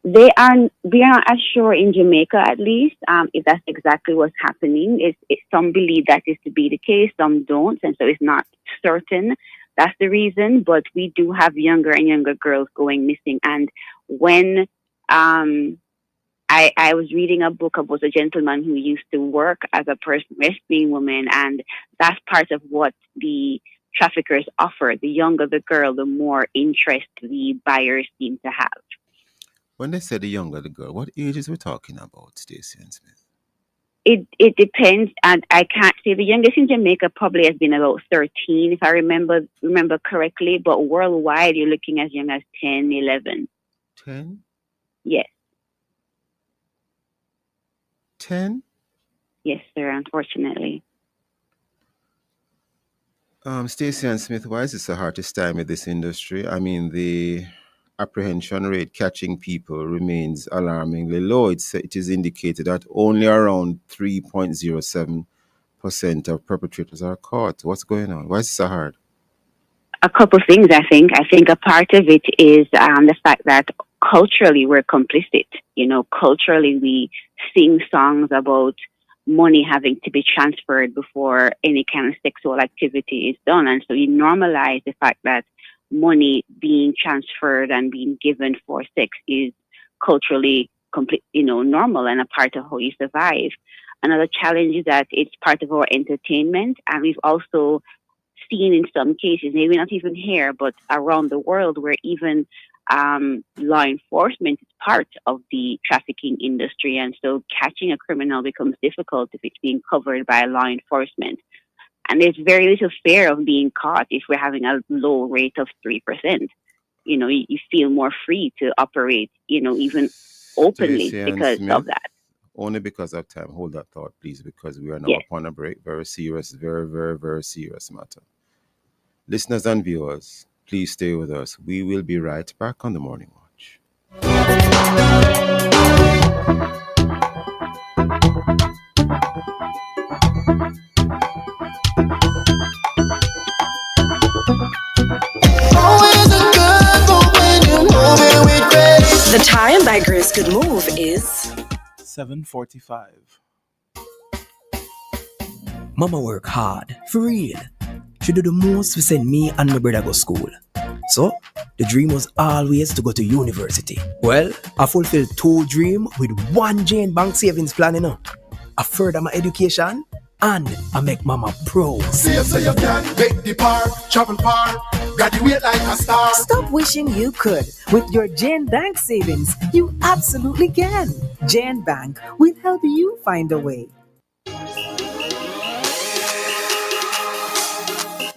We are not as sure in Jamaica, at least, if that's exactly what's happening. Some believe that is to be the case, some don't, and so it's not certain. That's the reason, but we do have younger and younger girls going missing. And when I was reading a book about a gentleman who used to work as a person rescuing women, and that's part of what the traffickers offer. The younger the girl, the more interest the buyers seem to have. When they say the younger the girl, what ages we're talking about, Stacey Ann Smith? It depends, and I can't say. The youngest in Jamaica probably has been about 13, if I remember correctly, but worldwide you're looking as young as 10, 11. 10? Yes. 10? Yes, sir, unfortunately. Stacey Ann Smith, why is it so hard to stymie this industry? I mean, the apprehension rate catching people remains alarmingly low. It is indicated that only around 3.07% of perpetrators are caught. What's going on? Why is it so hard? A couple things, I think. I think a part of it is the fact that culturally we're complicit. Culturally we sing songs about money having to be transferred before any kind of sexual activity is done. And so you normalize the fact that money being transferred and being given for sex is culturally normal and a part of how you survive. Another challenge is that it's part of our entertainment, and we've also seen in some cases, maybe not even here, but around the world, where even law enforcement is part of the trafficking industry, and so catching a criminal becomes difficult if it's being covered by law enforcement. And there's very little fear of being caught if we're having a low rate of 3%. You feel more free to operate, even openly Stacey and because Smith, of that. only because of time. Hold that thought, please, because we are now Yes. upon a break. Very serious, very, very, very serious matter. Listeners and viewers, please stay with us. We will be right back on the Morning Watch. The time by Grace Could Move is 7:45. Mama work hard, for real. She do the most to send me and my brother go school. So, the dream was always to go to university. Well, I fulfilled 2 dreams with 1 Jane Bank savings plan, I further my education and I make mama proud. See you so you can make the par, travel far, graduate like a star. Stop wishing you could. With your Jane Bank savings, you absolutely can. Jane Bank will help you find a way.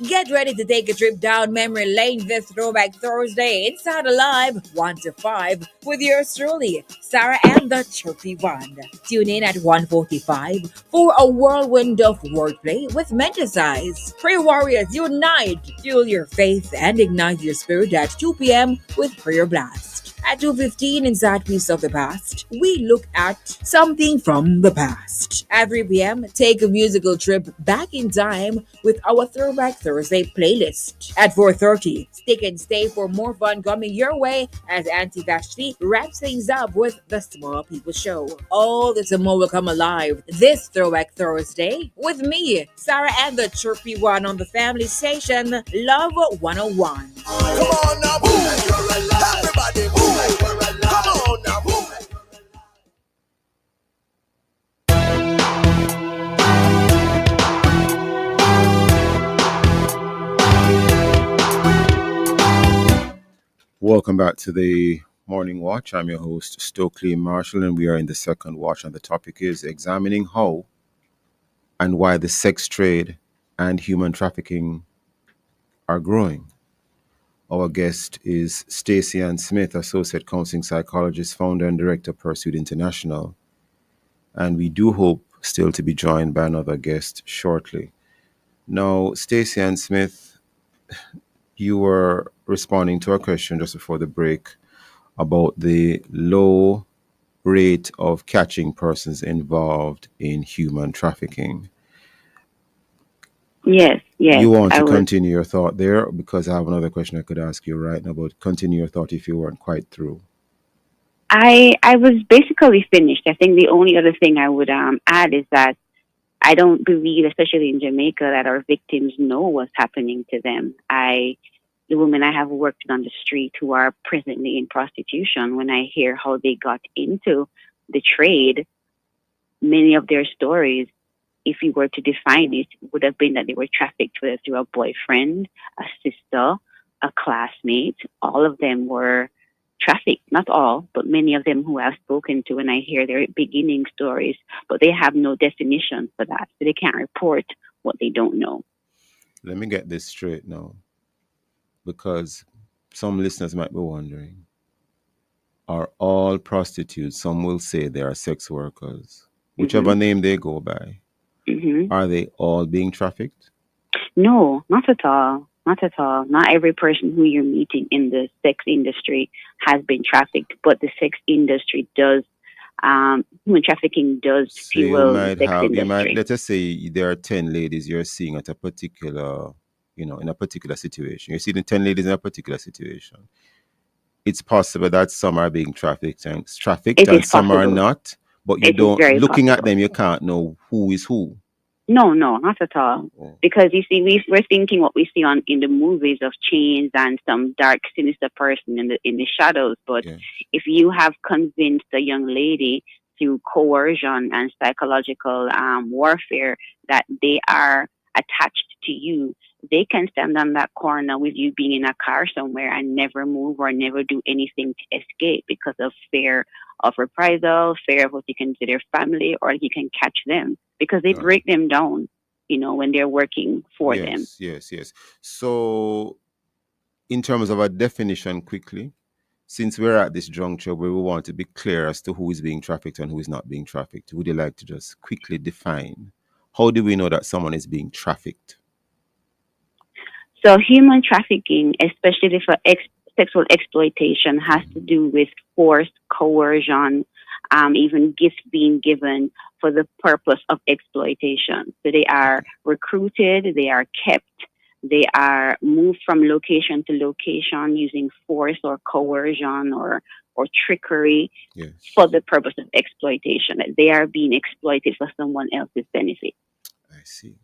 Get ready to take a trip down memory lane this Throwback Thursday inside Alive 1 to 5 with yours truly, Sarah and the Chirpy One. Tune in at 1:45 for a whirlwind of wordplay with Menticize. Prayer Warriors unite! Fuel your faith and ignite your spirit at 2 p.m. with Prayer Blast. At 2:15 inside Piece of the Past, we look at something from the past. At 3 p.m., take a musical trip back in time with our Throwback Thursday playlist. At 4:30, stick and stay for more fun coming your way as Auntie Vashti wraps things up with the Small People Show. All this and more will come alive this Throwback Thursday with me, Sarah and the Chirpy One on the family station, Love 101. Come on now, boom. Everybody, boom. Come on now, boom. Welcome back to the Morning Watch. I'm your host, Stokeley Marshall, and we are in the second watch, and the topic is examining how and why the sex trade and human trafficking are growing. Our guest is Stacey Ann Smith, Associate Counseling Psychologist, Founder and Director of Pursuit International, and we do hope still to be joined by another guest shortly. Now, Stacey Ann Smith, you were responding to a question just before the break about the low rate of catching persons involved in human trafficking. Yes. You want to continue your thought there? Because I have another question I could ask you right now, but continue your thought if you weren't quite through. I was basically finished. I think the only other thing I would add is that I don't believe, especially in Jamaica, that our victims know what's happening to them. The women I have worked on the street who are presently in prostitution, when I hear how they got into the trade, many of their stories, if you were to define it, would have been that they were trafficked, whether through a boyfriend, a sister, a classmate. All of them were trafficked. Not all, but many of them who I've spoken to, and I hear their beginning stories, but they have no definition for that. So they can't report what they don't know. Let me get this straight now, because some listeners might be wondering, are all prostitutes, some will say they are sex workers, whichever name they go by, are they all being trafficked? No, not at all. Not at all. Not every person who you're meeting in the sex industry has been trafficked, but the sex industry does, human trafficking does fuel the sex industry. Let us say there are 10 ladies you're seeing at a particular, in a particular situation. You're seeing 10 ladies in a particular situation. It's possible that some are being trafficked and some are not, but you don't, looking at them, you can't know who is who. No, not at all. Because you see, we're thinking what we see in the movies of chains and some dark, sinister person in the shadows. But if you have convinced a young lady through coercion and psychological warfare that they are attached to you, they can stand on that corner with you being in a car somewhere and never move or never do anything to escape because of fear of reprisal, fear of what you consider family, or you can catch them because they break them down, when they're working for them. Yes. So, in terms of a definition, quickly, since we're at this juncture where we want to be clear as to who is being trafficked and who is not being trafficked, would you like to just quickly define how do we know that someone is being trafficked? So human trafficking, especially for sexual exploitation, has to do with force, coercion, even gifts being given for the purpose of exploitation. So they are recruited, they are kept, they are moved from location to location using force or coercion or trickery for the purpose of exploitation. They are being exploited for someone else's benefit. I see.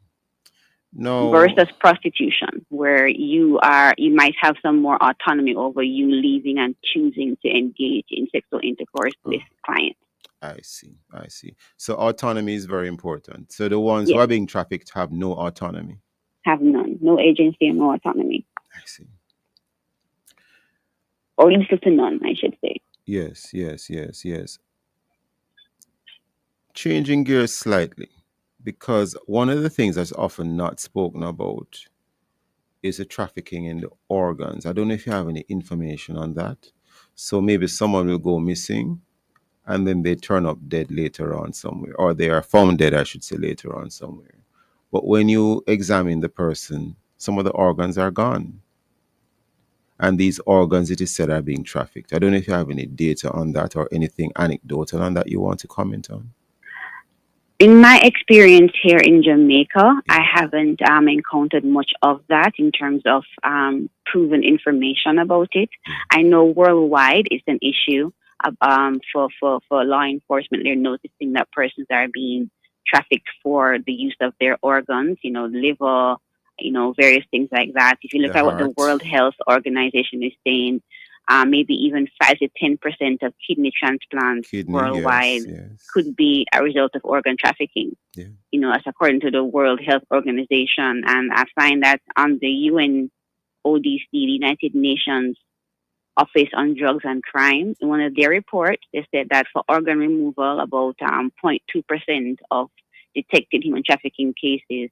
No. Versus prostitution, where you might have some more autonomy over you leaving and choosing to engage in sexual intercourse with clients. I see. So autonomy is very important. So the ones who are being trafficked have no autonomy. Have none. No agency and no autonomy. I see. Or little to none, I should say. Yes. Changing gears slightly, because one of the things that's often not spoken about is the trafficking in the organs. I don't know if you have any information on that. So maybe someone will go missing and then they turn up dead later on somewhere, or they are found dead, I should say, later on somewhere. But when you examine the person, some of the organs are gone. And these organs, it is said, are being trafficked. I don't know if you have any data on that or anything anecdotal on that you want to comment on. In my experience here in Jamaica, I haven't encountered much of that in terms of proven information about it. I know worldwide it's an issue for law enforcement. They're noticing that persons are being trafficked for the use of their organs, liver, various things like that. If you look at what the World Health Organization is saying, maybe even 5 to 10% of kidney transplants worldwide could be a result of organ trafficking. As according to the World Health Organization. And I find that on the UN ODC, the United Nations Office on Drugs and Crime, in one of their reports, they said that for organ removal, about 0.2% of detected human trafficking cases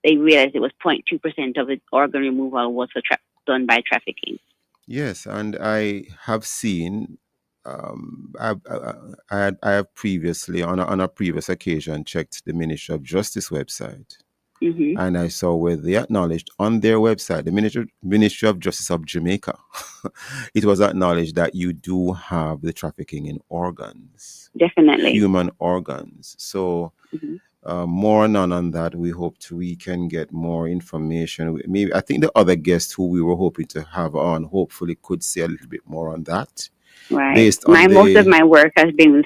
they realized it was 0.2% of the organ removal was done by trafficking. Yes, and I have seen, I have previously, on a previous occasion, checked the Ministry of Justice website. Mm-hmm. And I saw where they acknowledged on their website, the Ministry of Justice of Jamaica, it was acknowledged that you do have the trafficking in organs. Definitely. Human organs. So more on that. We can get more information. Maybe I think the other guest who we were hoping to have on hopefully could say a little bit more on that. Right. Most of my work has been with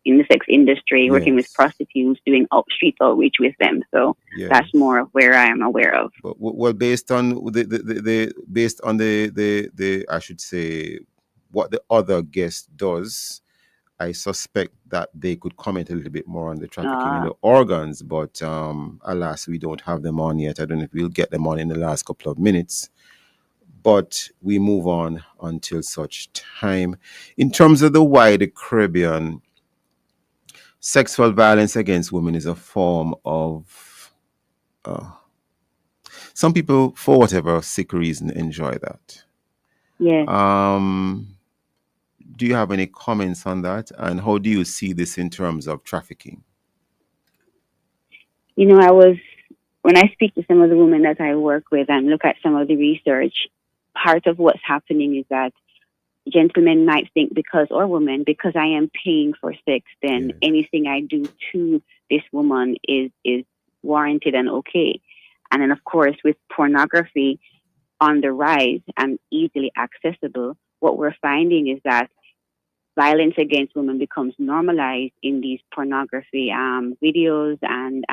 in the sex industry, working with prostitutes, doing street outreach with them. So that's more of where I am aware of. Well, based on the I should say what the other guest does, I suspect that they could comment a little bit more on the trafficking in the organs, but alas, we don't have them on yet. I don't know if we'll get them on in the last couple of minutes. But we move on until such time. In terms of the wider Caribbean, sexual violence against women is a form of... some people, for whatever sick reason, enjoy that. Yeah. Do you have any comments on that? And how do you see this in terms of trafficking? When I speak to some of the women that I work with and look at some of the research, part of what's happening is that gentlemen might think because I am paying for sex, then anything I do to this woman is warranted and okay. And then, of course, with pornography on the rise and easily accessible, what we're finding is that violence against women becomes normalized in these pornography videos and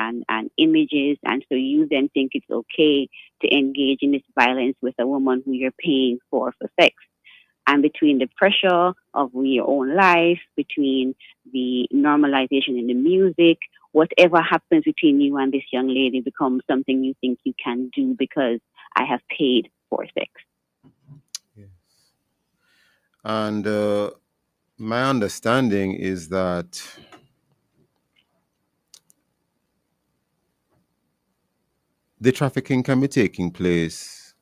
images. And so you then think it's okay to engage in this violence with a woman who you're paying for sex. And between the pressure of your own life, between the normalization in the music, whatever happens between you and this young lady becomes something you think you can do because I have paid for sex. And my understanding is that the trafficking can be taking place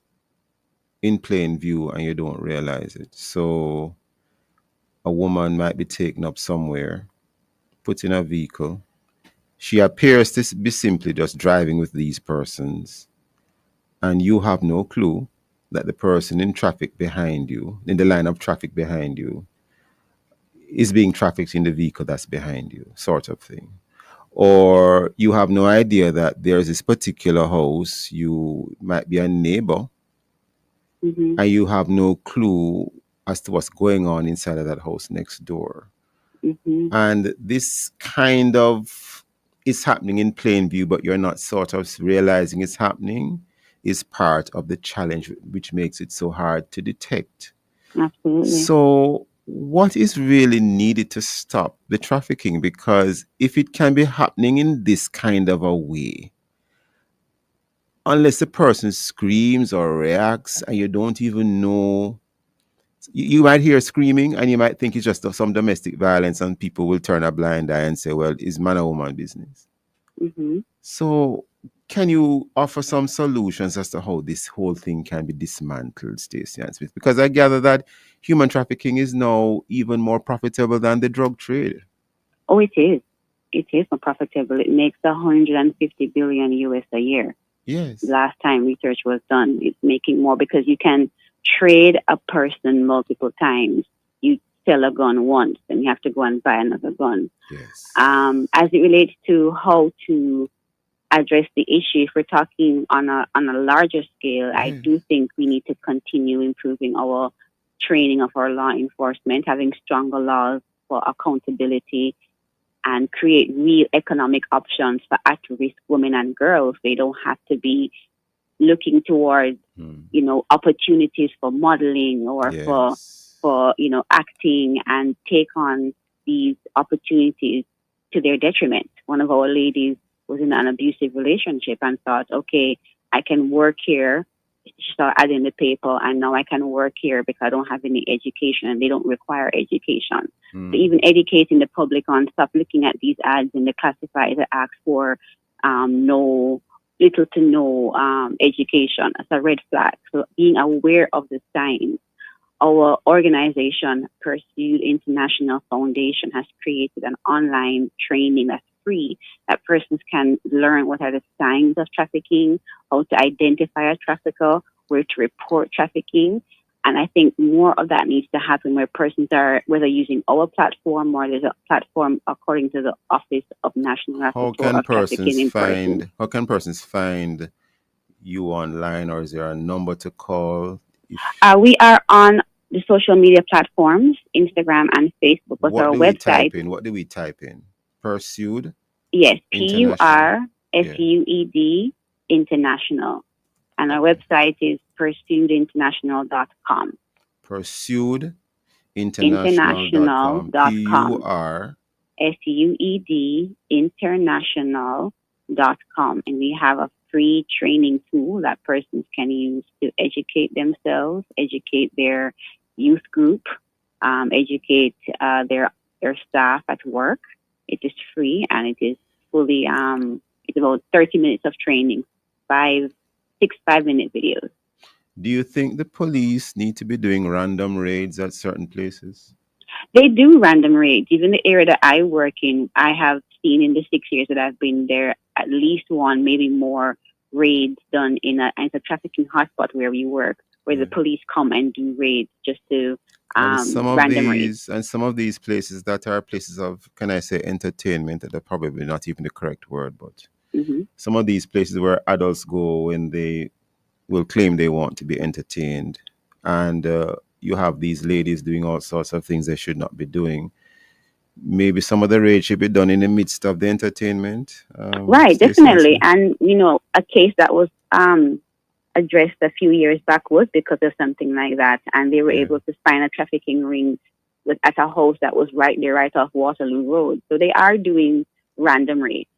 in plain view and you don't realize it. So a woman might be taken up somewhere, put in a vehicle. She appears to be simply just driving with these persons, and you have no clue that the person in traffic behind you, in the line of traffic behind you, is being trafficked in the vehicle that's behind you, sort of thing. Or you have no idea that there's this particular house, you might be a neighbor, and you have no clue as to what's going on inside of that house next door. And this kind of is happening in plain view, but you're not sort of realizing it's happening, is part of the challenge, which makes it so hard to detect. Absolutely. So what is really needed to stop the trafficking? Because if it can be happening in this kind of a way, unless the person screams or reacts and you don't even know, you might hear screaming and you might think it's just some domestic violence, and people will turn a blind eye and say, well, it's man or woman business. So can you offer some solutions as to how this whole thing can be dismantled, Stacey Ann Smith? Because I gather that human trafficking is now even more profitable than the drug trade. Oh, it is. It is more profitable. It makes 150 billion US a year. Yes. Last time research was done, it's making more because you can trade a person multiple times. You sell a gun once, then you have to go and buy another gun. Yes. As it relates to how to address the issue, if we're talking on a larger scale, I do think we need to continue improving our training of our law enforcement, having stronger laws for accountability, and create real economic options for at-risk women and girls. They don't have to be looking towards, opportunities for modeling or for acting and take on these opportunities to their detriment. One of our ladies was in an abusive relationship and thought, okay, I can work here. She started adding in the paper, and now I can work here because I don't have any education, and they don't require education. So even educating the public on stop looking at these ads in the classifieds that ask for little to no education as a red flag. So being aware of the signs. Our organization, Pursued International Foundation, has created an online training that's free, that persons can learn what are the signs of trafficking, how to identify a trafficker, where to report trafficking. And I think more of that needs to happen where persons are, whether using our platform or there's a platform according to the Office of National Rapporteur of Trafficking in Persons. How can persons find you online, or is there a number to call? We are on the social media platforms, Instagram and Facebook, but our website. What do we type in? Pursued? Yes, PURSUED International. And our website is pursuedinternational.com. Pursuedinternational.com. PURSUED International.com. And we have a free training tool that persons can use to educate themselves, educate their youth group, educate their staff at work. It is free and it is fully, it's about 30 minutes of training, 6 5-minute videos. Do you think the police need to be doing random raids at certain places? They do random raids. Even the area that I work in, I have seen in the 6 years that I've been there at least one, maybe more raids done in a trafficking hotspot where we work, where the police come and do raids just to random raids. And some of these places that are places of, can I say, entertainment, that are probably not even the correct word, but some of these places where adults go when they will claim they want to be entertained, and you have these ladies doing all sorts of things they should not be doing. Maybe some of the raid should be done in the midst of the entertainment. Right, definitely. And, a case that was addressed a few years back was because of something like that, and they were able to find a trafficking ring at a house that was right there, right off Waterloo Road. So they are doing random raids.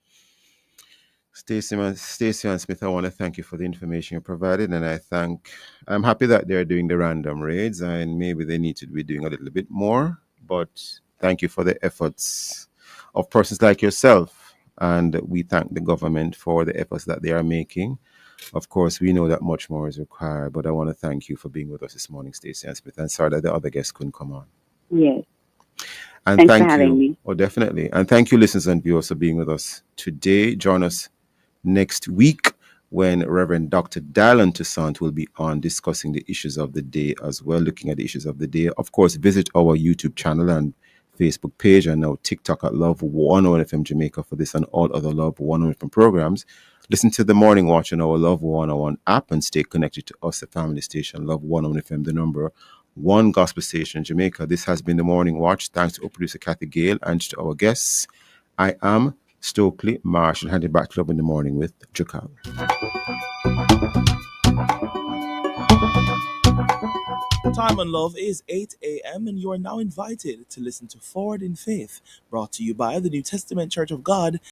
Stacey and Smith, I want to thank you for the information you provided, and I'm happy that they're doing the random raids, and maybe they need to be doing a little bit more. But thank you for the efforts of persons like yourself, and we thank the government for the efforts that they are making. Of course, we know that much more is required, but I want to thank you for being with us this morning, Stacey and Smith, and sorry that the other guests couldn't come on. Yes. And Thanks thank for having you. me. Oh, definitely. And thank you, listeners and viewers, for being with us today. Join us next week when Reverend Dr. Dylan Toussaint will be on discussing the issues of the day as well, looking at the issues of the day. Of course, visit our YouTube channel and Facebook page and now TikTok at Love 101 FM Jamaica for this and all other Love 101 FM programs. Listen to the Morning Watch on our Love 101 app and stay connected to us, the family station, Love 101 FM, the number one gospel station in Jamaica. This has been the Morning Watch. Thanks to our producer Kathy Gale and to our guests. I am Stokeley Marshall. Hand it back to Love in the Morning with Jakal. Time on Love is 8 a.m. and you are now invited to listen to Forward in Faith, brought to you by the New Testament Church of God